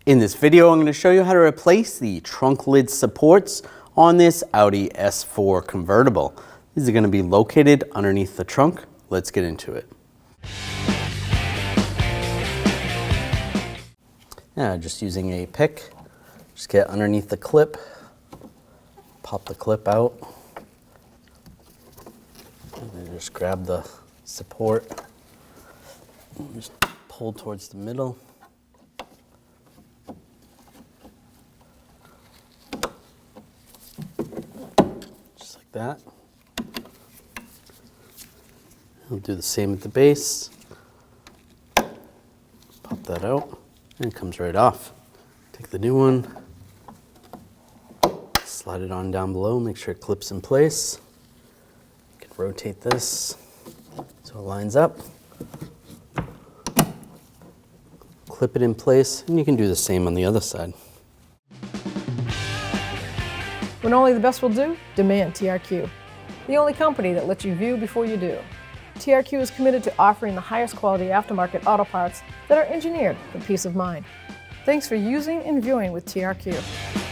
In this video, I'm going to show you how to replace the trunk lid supports on this Audi S4 Convertible. These are going to be located underneath the trunk. Let's get into it. Now, just using a pick, just get underneath the clip, pop the clip out, and then just grab the support, and just pull towards the middle. Just like that. I'll do the same at the base. Pop that out, and it comes right off. Take the new one, slide it on down below, make sure it clips in place. You can rotate this so it lines up. Clip it in place, and you can do the same on the other side. When only the best will do, demand TRQ. The only company that lets you view before you do. TRQ is committed to offering the highest quality aftermarket auto parts that are engineered for peace of mind. Thanks for using and viewing with TRQ.